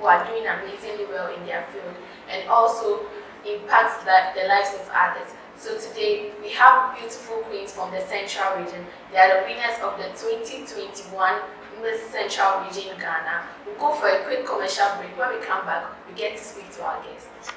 who are doing amazingly well in their field and also impact the lives of others. So today we have beautiful queens from the Central region. They are the winners of the 2021 Miss Central Region Ghana. We'll go for a quick commercial break. When we come back, we get to speak to our guests.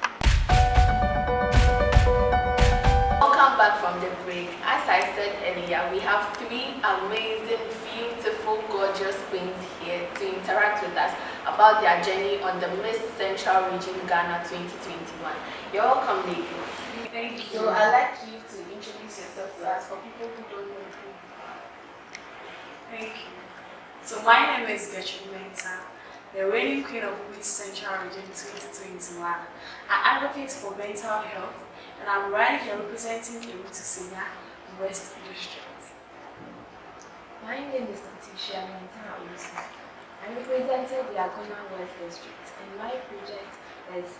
Welcome back from the break. As I said earlier, we have three amazing, beautiful, gorgeous queens here to interact with us about their journey on the Miss Central Region Ghana 2021. You're welcome, ladies. Thank you. So I'd like you to introduce yourself to us for people who don't know you. Thank you. So my name is Gertrude Mensah, the reigning queen of Miss Central Region 2021. I advocate for mental health, and I'm right here representing Senior West District. My name is Letitia Mensah. I represented the Agona West District, and my project is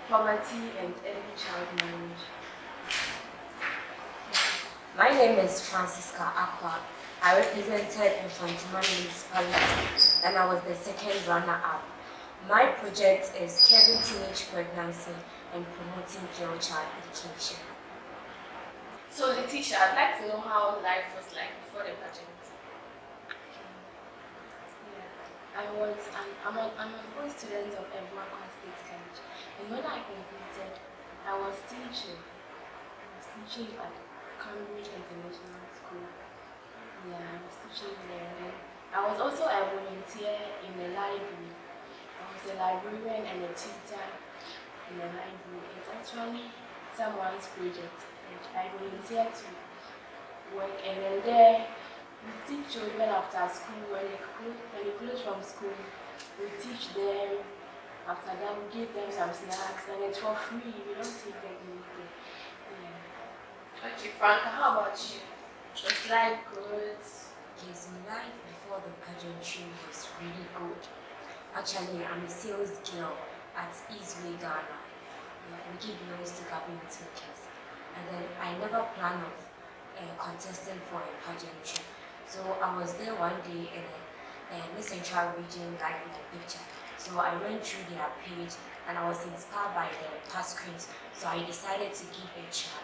poverty and early child marriage. My name is Francisca Aqua. I represented Infantima Municipality and I was the second runner-up. My project is curbing teenage pregnancy and promoting girl child education. So Letitia, I'd like to know how life was like before the pageant. I'm a good student of Ebuakwa State College, and when I completed, I was teaching at Cambridge International School. Yeah, I was teaching there. And I was also a volunteer in the library. I was a librarian and a teacher in the library. It's actually someone's project. And I volunteered to work, and then there we teach children after school. When they close from school, we teach them. After that, we give them some snacks, and it's for free. We don't take them anything. Yeah. Okay, Franca, how about you? Was life good? Okay, so life before the pageantry was really good. Actually, I'm a sales girl at Eastway Ghana. Yeah, we give loans to government workers. And then I never planned of contesting for a pageantry. So I was there one day and Miss Central Region liked my picture. So I went through their page and I was inspired by the past screens. So I decided to give it a try.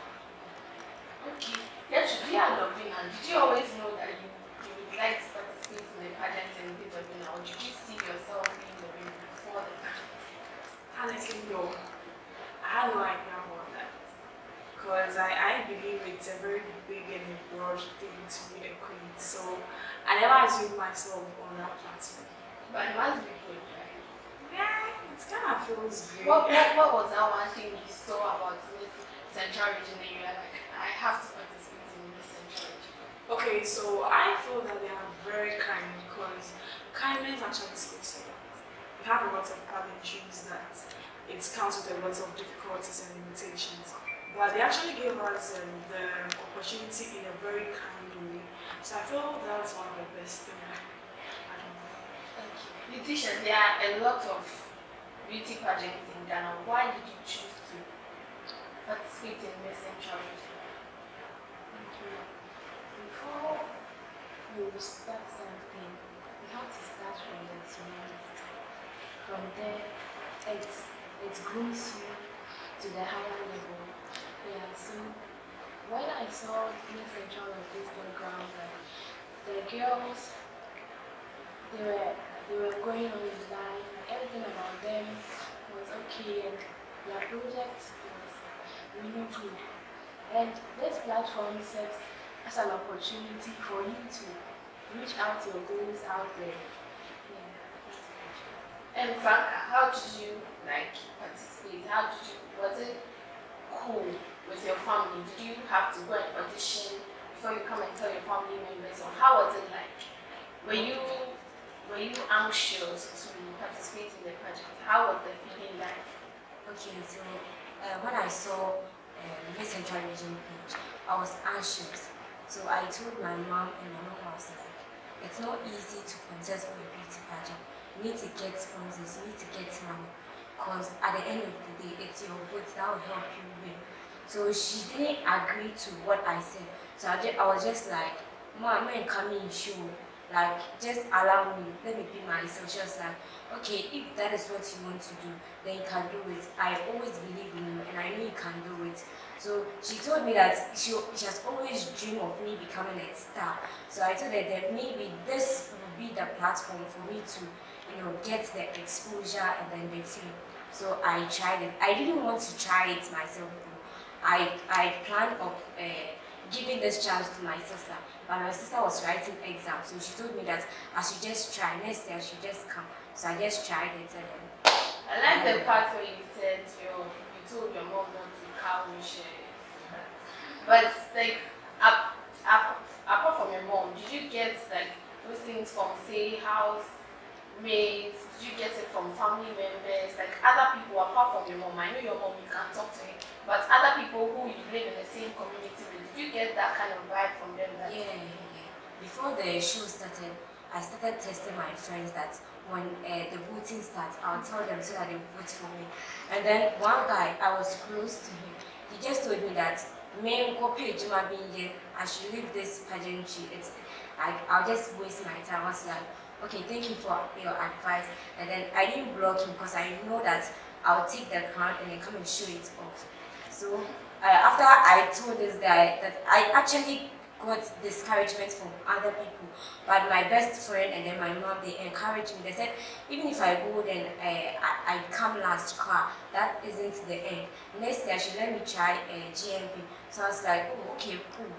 Okay. Yes, you are loving, and did you always know that you would like to participate in the pageant and be the winner, or did you see yourself being the winner before the pageant? Honestly, no. I had no idea about that. Because I believe it's a very big and broad thing to be a queen. So I never assumed myself on that platform. But it must be good, right? Yeah, it kind of feels great. What was that one thing you saw about Miss Central Region and you were like, I have to participate in Miss Central Region? Okay, so I feel that they are very kind because kindness actually states a lot. We have a lot of pageantries that it comes with a lot of difficulties and limitations. But they actually gave us the opportunity in a very kind way. So I feel that's one of the best things. Thank you. Letitia, there are a lot of beauty pageants in Ghana. Why did you choose to participate in Miss Central Region? Thank you. Before you start something, you have to start from the smallest. From there, it grooms you to the higher level. Yeah, so when I saw Miss Central on Instagram, like the girls, they were going on with life, everything about them was okay, and their project was really good. And this platform serves as an opportunity for you to reach out your goals out there. Yeah, that's it. And Franca, how did you participate? Was it cool with your family? Did you have to go and audition before you come and tell your family members, or how was it like? Were you anxious to participate in the pageant? How was the feeling like? Okay, so when I saw Miss Central Region page, I was anxious. So I told my mom, and my mom was like, it's not easy to contest for a beauty pageant. You need to get sponsors, you need to get money. Because at the end of the day, it's your vote that will help you win. So she didn't agree to what I said. So I was just like, Mom, I'm coming show. like just allow me, let me be myself. She was like, okay, if that is what you want to do, then you can do it. I always believe in you and I know you can do it. So she told me that she has always dreamed of me becoming a star. So I told her that maybe this would be the platform for me to, get the exposure and then the fame. So I tried it. I didn't want to try it myself though. I planned of giving this chance to my sister, but my sister was writing exams, so she told me that I should just try. Next year I should just come. So I just tried it and then. I like the part where you said you told your mom not to cow share. But like apart from your mom, did you get like those things from say housemates? Did you get it from family members? Like other people apart from your mom? I know your mom, you can talk to her, but other people who you live in the same community with, did you get that kind of vibe from them? Yeah. Before the show started, I started testing my friends that when the voting starts, I'll tell them so that they vote for me. And then one guy, I was close to him. He just told me that I should leave this pageantry. I'll just waste my time. I was like, okay, thank you for your advice. And then I didn't block him because I know that I'll take the crown and then come and show it off. So after I told this guy that I actually got discouragement from other people, but my best friend and then my mom, they encouraged me. They said even if I go then I come last car, that isn't the end. Next year she let me try GMP. So I was like, oh, okay, cool,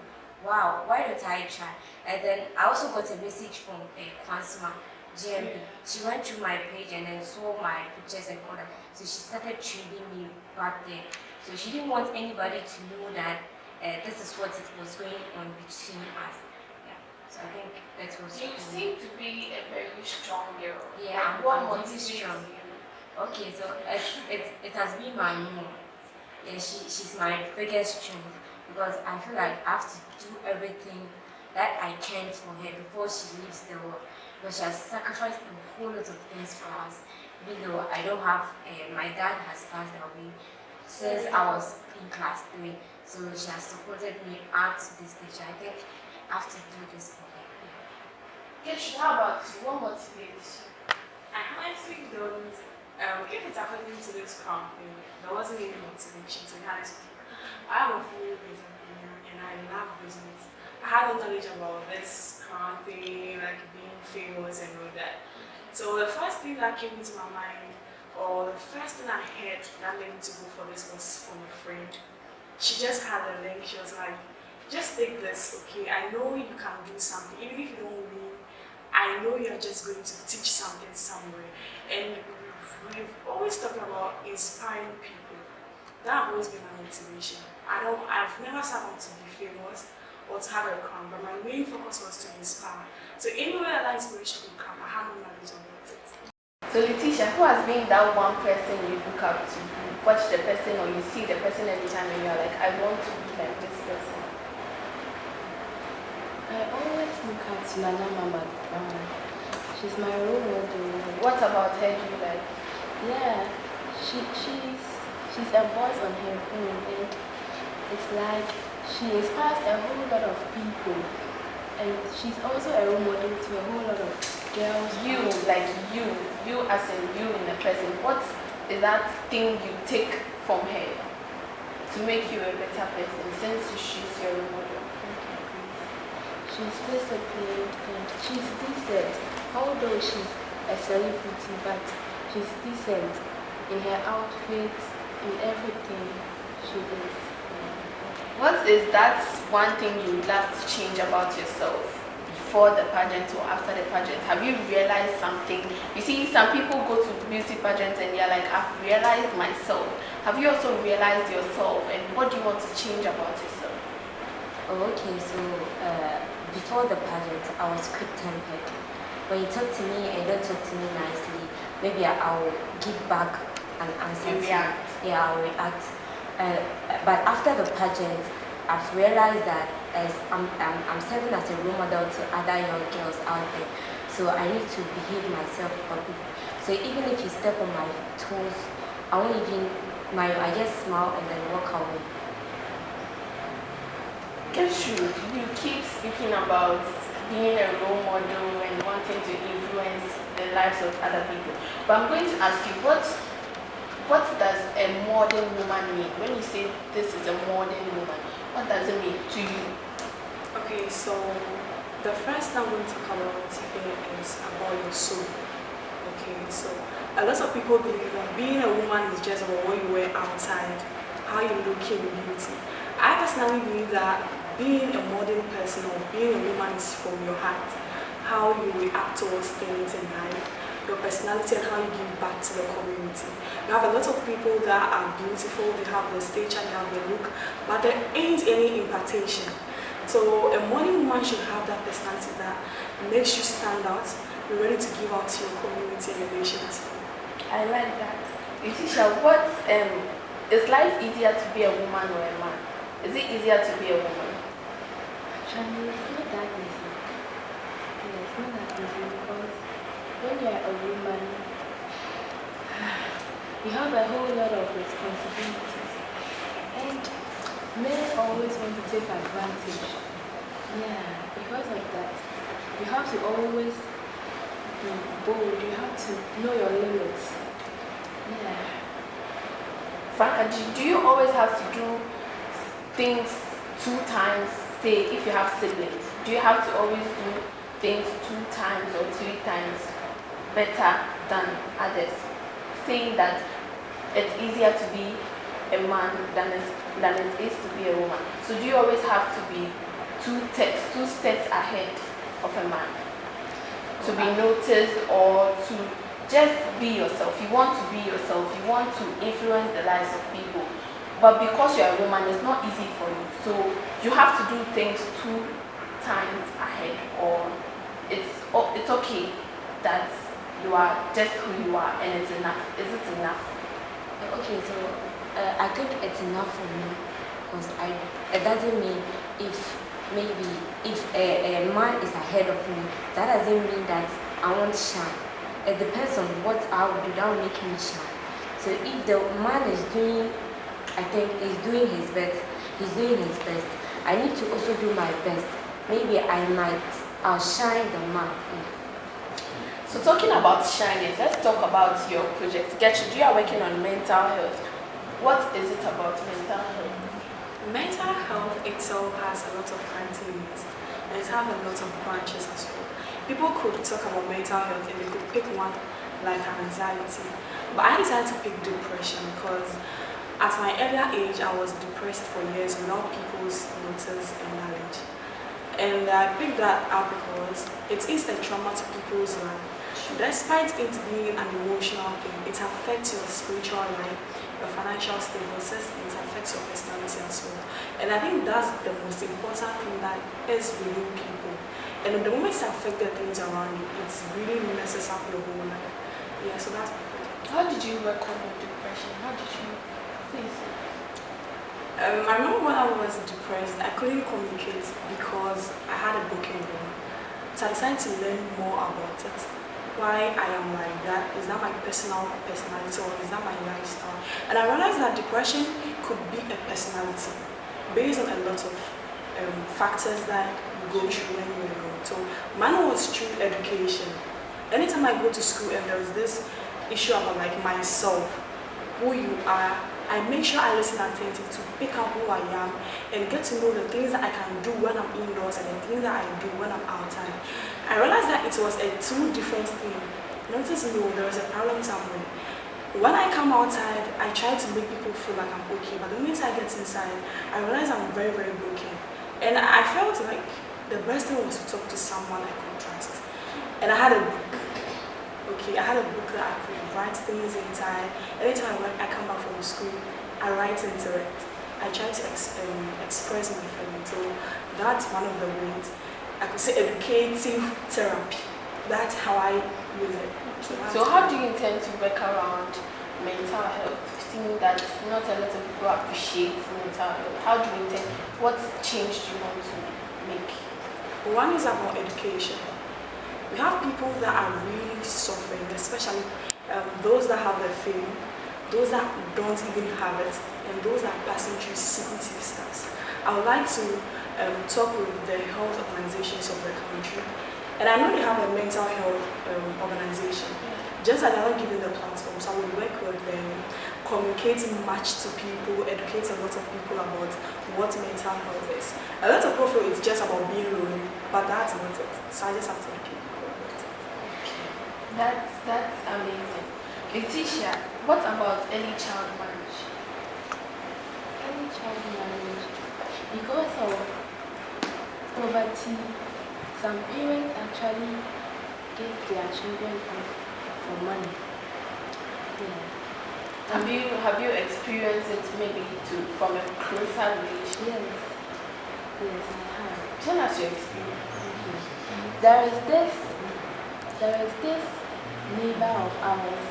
wow, why don't I try? And then I also got a message from Kwansima GMP. She went through my page and then saw my pictures and all that. So she started treating me back then. So she didn't want anybody to know that this is what it was going on between us. Yeah. So I think that was. You seem to be a very strong girl. Yeah, like, what I'm really motivates strong. you? Okay, so it has been my mom. Yeah, she's my biggest strength because I feel like I have to do everything that I can for her before she leaves the world. Because she has sacrificed a whole lot of things for us. Even though I don't have, my dad has passed away since I was in class 3. So she has supported me up to this stage. I think I have to do this for her. Kesh, how about you? What motivates you? I honestly don't. If it's according to this crown thing, there wasn't any motivation to be honest with you. I am a full business entrepreneur and I love business. I had no knowledge about this crown thing, like being famous and all that. So the first thing that came into my mind, or the first thing I heard that made me to go for this was from a friend. She just had a link. She was like, just take this, okay? I know you can do something, even if you don't win. I know you're just going to teach something somewhere. And we've always talked about inspiring people. That has always been my motivation. I've never set out to be famous or to have a crown, but my main focus was to inspire. So anywhere that inspiration will come, I have no knowledge about it. So Letitia, who has been that one person you look up to? You watch the person or you see the person every time and you're like, I want to be like this person. I always look at Nana Mama. She's my role model. What about her do you like? Yeah, she's a voice on her own, and it's like she inspires a whole lot of people, and she's also a role model to a whole lot of girls. You as in you in the person. What is that thing you take from her to make you a better person since she's your role model? She's disciplined and she's decent. Although she's a celebrity, but she's decent in her outfits, in everything she is. What is that one thing you would love to change about yourself before the pageant or after the pageant? Have you realized something? You see, some people go to beauty pageants and they're like, I've realized myself. Have you also realized yourself, and what do you want to change about yourself? Oh, okay, so before the pageant, I was quick-tempered. When you talk to me and don't talk to me nicely, maybe I'll give back an answer. You react. Yeah, I'll react. But after the pageant, I've realized that as I'm serving as a role model to other young girls out there, so I need to behave myself properly. So even if you step on my toes, I won't even mind. I just smile and then walk away. Gertrude, you keep speaking about being a role model and wanting to influence the lives of other people. But I'm going to ask you, what does a modern woman mean? When you say this is a modern woman, what does it mean to you? Okay, so the first thing I'm going to talk about here is about your soul. Okay, so a lot of people believe that being a woman is just about what you wear outside, how you look in beauty. I personally believe that being a modern person or being a woman is from your heart, how you react towards things in life, your personality and how you give back to the community. You have a lot of people that are beautiful, they have the stature, they have the look, but there ain't any impartation. So a modern woman should have that personality that makes you stand out, be ready to give out to your community and your nations. I like that. Letitia, what is life easier to be a woman or a man? Is it easier to be a woman? Actually, it's not that easy. Yeah, it's not that easy because when you're a woman, you have a whole lot of responsibilities. And men always want to take advantage. Yeah, because of that, you have to always be bold. You have to know your limits. Yeah. Franca, do you always have to do things 2 times? Say, if you have siblings, do you have to always do things 2 times or 3 times better than others? Saying that it's easier to be a man than it is to be a woman. So do you always have to be 2 steps ahead of a man to be noticed or to just be yourself? You want to be yourself. You want to influence the lives of people. But because you're a woman, it's not easy for you. So you have to do things 2 times ahead, or it's okay that you are just who you are and it's enough. Is it enough? Okay, so I think it's enough for me because it doesn't mean if a man is ahead of me, that doesn't mean that I won't shine. It depends on what I will do that will make me shine. So if the man is doing, I think he's doing his best, I need to also do my best. Maybe I might outshine the man. So talking about shining, let's talk about your project. Gertrude, you are working on mental health. What is it about mental health? Mental health itself has a lot of criteria and it has a lot of branches as well. People could talk about mental health and they could pick one like anxiety, but I decided to pick depression because at my earlier age I was depressed for years without people's notice and knowledge. And I picked that up because it is a trauma to people's life. Despite it being an emotional thing, it affects your spiritual life, your financial status, and it affects your personality as well. And I think that's the most important thing that is within people. And the moment it affects the things around you, it really messes up your whole life. Yeah, so that's my project. How did you work on your depression? How did you face it? I remember when I was depressed, I couldn't communicate because I had a broken bone. So I decided to learn more about it. Why I am like that, is that my personality or is that my lifestyle? And I realized that depression could be a personality based on a lot of factors that you go through when you're young. So mine was through education. Anytime I go to school and there's this issue about like myself, who you are, I make sure I listen attentively to pick up who I am and get to know the things that I can do when I'm indoors and the things that I do when I'm outside. I realized that it was a 2 different things. Notice, no, there was a problem somewhere. When I come outside, I try to make people feel like I'm okay, but the minute I get inside, I realize I'm very, very broken. And I felt like the best thing was to talk to someone I could trust. And I had a book. Okay, I had a book that I could write things inside. Anytime I come back from school, I write into it. I try to express my feelings. So that's one of the ways. I could say educative therapy. That's how I use it. So how do you intend to work around mental health? Seeing that not a lot of people appreciate mental health. How do you intend? What change do you want to make? One is about education. We have people that are really suffering, especially those that have the fame, those that don't even have it, and those that are passing through secretive stuff. I would like to talk with the health organizations of the country. And I know they have a mental health organization. Just that they're not giving the platform, so I will work with them, communicate much to people, educate a lot of people about what mental health is. A lot of people feel it's just about being lonely, but that's not it. So I just have to educate people about it. That's amazing. Letitia, what about early child marriage? Early child marriage, because of poverty, some parents actually give their children up for money. Yeah. Have you experienced it maybe from a closer relation? Yes, I have. Tell us your experience. There is this neighbor of ours,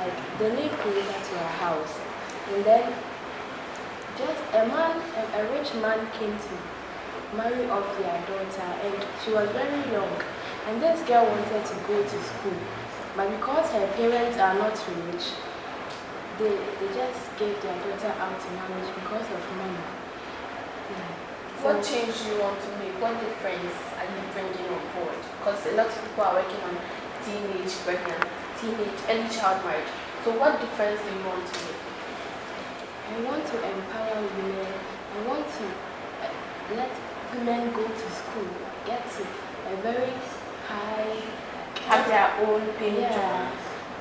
like they live closer to our house, and then just a rich man came to marry off their daughter, and she was very young, and this girl wanted to go to school, but because her parents are not rich, they just gave their daughter out to marriage because of money. Yeah. What change do you want to make? What difference are you bringing on board? Because a lot of people are working on teenage early child marriage. So what difference do you want to make? I want to empower women. I want to let women go to school, get to a very high, Have their own paying job. yeah,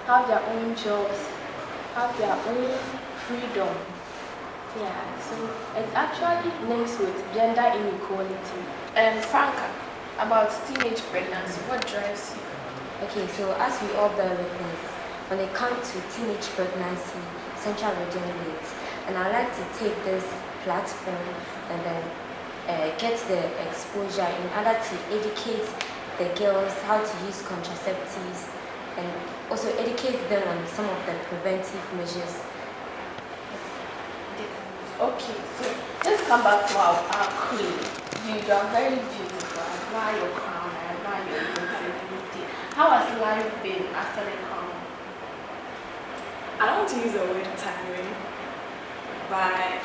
have their own jobs, have their own freedom. Yeah, so it actually links with gender inequality. And Franca, about teenage pregnancy, what drives you? Okay, so as we all bear witness, when it comes to teenage pregnancy, central region rates, and I'd like to take this platform and then get the exposure in order to educate the girls how to use contraceptives and also educate them on some of the preventive measures. Okay, so let's come back to our queen. You are very beautiful. I admire your crown. I admire your beauty. How has life been after the crown? I don't want to use the word tiring, but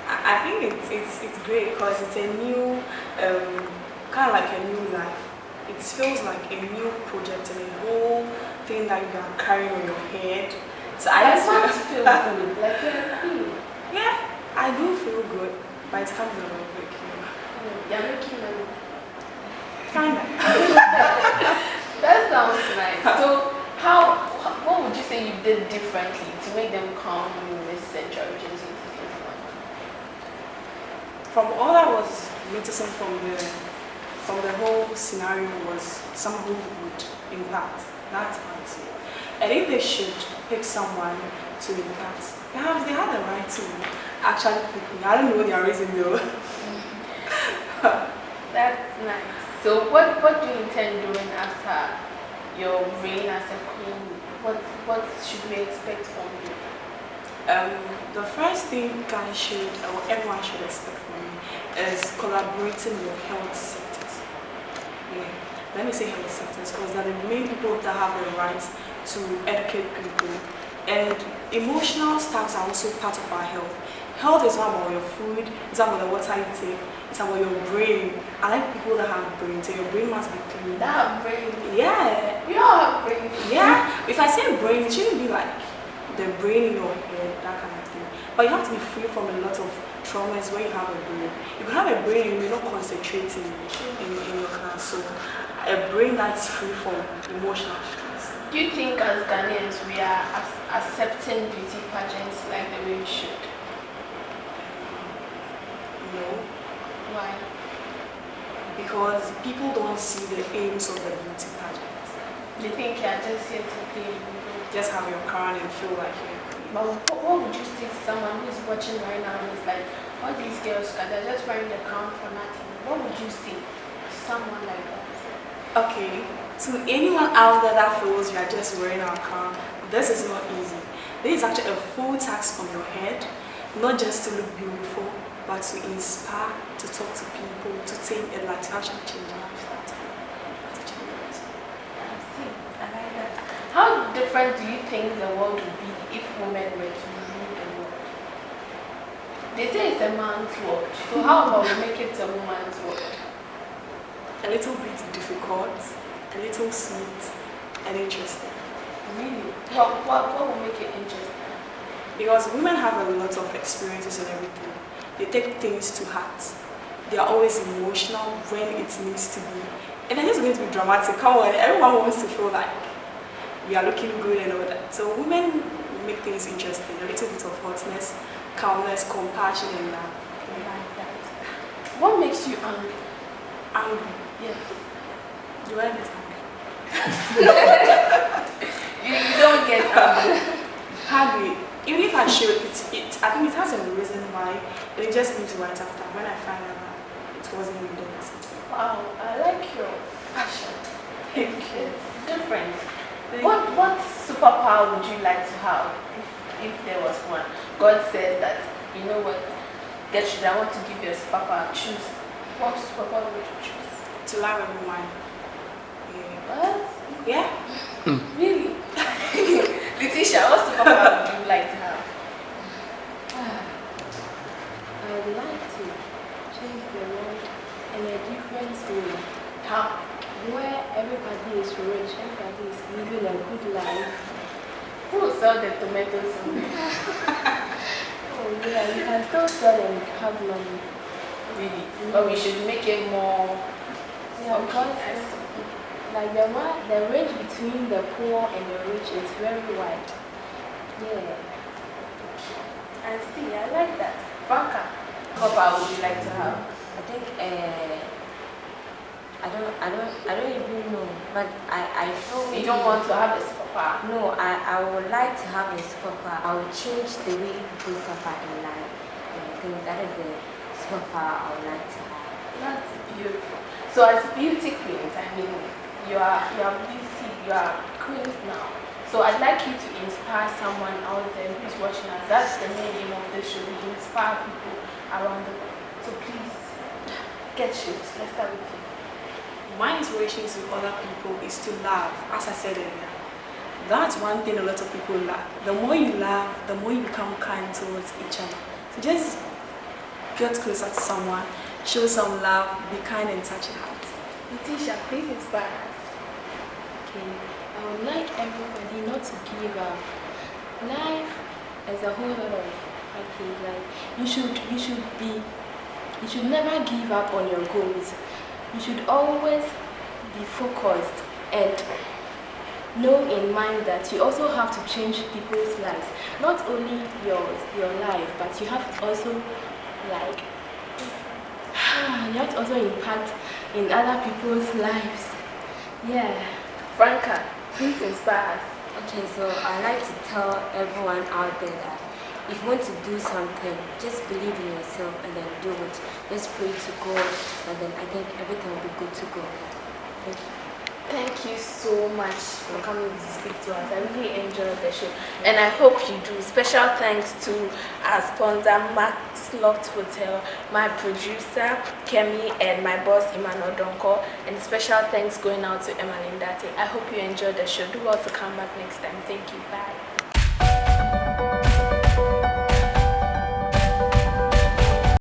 I think it's great because it's a new, kind of like a new life. It feels like a new project and a whole thing that you are carrying on your head. So I just want to feel good, like you're a queen. Yeah, I do feel good, but it comes with a break. You're making money. Kinda. That sounds nice. So, what would you say you did differently to make them come Miss Central Region 2021? From all I was noticing from the whole scenario was someone who would impact. That's how I see it. And if they should pick someone to impact, perhaps they have the right to actually pick me. I don't know their reason though. That's nice. So what do you intend doing after your reign as a queen? What should we expect from you? The first thing everyone should expect from me is collaborating with health sectors. Yeah. Let me say health sectors because they're the main people that have the right to educate people. And emotional staffs are also part of our health. Health is not about your food, it's not about the water you take, it's about your brain. I like people that have brains, so your brain must be clean. That have brain? Yeah. We all have brain. Yeah. If I say brain, it shouldn't be like the brain in your head, that kind of thing. But you have to be free from a lot of traumas when you have a brain. You can have a brain and you're not concentrating in your class. So a brain that's free from emotional stress. Do you think as Ghanaians we are accepting beauty pageants like the way we should? No. Why? Because people don't see the aims of the beauty pageant. They think you're just here to play. Just have your crown and feel like you're queen. But what would you say to someone who's watching right now and is like, all these girls, they're just wearing the crown for nothing? What would you say to someone like that? Okay, to anyone out there that feels you're just wearing our crown, this is not easy. This is actually a full task on your head, not just to look beautiful, but to inspire, to talk to people, to take it like to actually change lives. I see. I like that. How different do you think the world would be if women were to rule the world? They say it's a man's work. So how about we make it a woman's work? A little bit difficult, a little sweet, and interesting. Really? What will make it interesting? Because women have a lot of experiences and everything. They take things to heart. They are always emotional when it needs to be. And they're just going to be dramatic. Come on, everyone wants to feel like we are looking good and all that. So women make things interesting. A little bit of hotness, calmness, compassion, and love. I like that. What makes you angry? Angry. Yes. Do I get angry? You don't get angry. Hardly. Even if I show it, I think it has a reason why. And it just needs right after when I find out that it wasn't needed. Wow, I like your passion. Thank you. Different. What superpower would you like to have if there was one? God says that, you know what, Gertrude, I want to give you a superpower. Choose. What superpower would you choose? To love everyone. Yeah. What? Yeah? Really? Letitia, what superpower would you like to have? I would like to change the world in a different way. How? Where everybody is rich, everybody is living a good life. Who will sell the tomatoes? Oh yeah, you can still sell and have money. Really? But we should make it more. Yeah, because like the range between the poor and the rich is very wide. Yeah. I see, I like that. Franca, what superpower would you like to have? I think I don't even know, but I feel You don't want to have a superpower? No, I would like to have a superpower. I would change the way people suffer in life. And I think that is the superpower I would like to have. That's beautiful. So as beauty queens, I mean, you are beauty, you are queens now. So I'd like you to inspire someone out there who's watching us. That's the main aim of this show. We inspire people around the world. So please, Gertrude, let's start with you. My inspiration to other people is to laugh, as I said earlier. That's one thing a lot of people lack. The more you laugh, the more you become kind towards each other. So just get closer to someone, show some love, be kind and touch your heart. Letitia, please inspire us. Okay. I would like everybody not to give up. Life is a whole lot of like you should never give up on your goals. You should always be focused and know in mind that you also have to change people's lives. Not only your life, but you have to also like you have to also impact in other people's lives. Yeah. Franca, please inspire us. Okay, so I like to tell everyone out there that if you want to do something, just believe in yourself and then do it. Just pray to God and then I think everything will be good to go. Thank you. Thank you so much for coming to speak to us. I really enjoyed the show and I hope you do. Special thanks to our sponsor, Max Loft Hotel, my producer, Kemi, and my boss, Emmanuel Donko. And special thanks going out to Emma Lindate. I hope you enjoyed the show. Do well to come back next time. Thank you. Bye.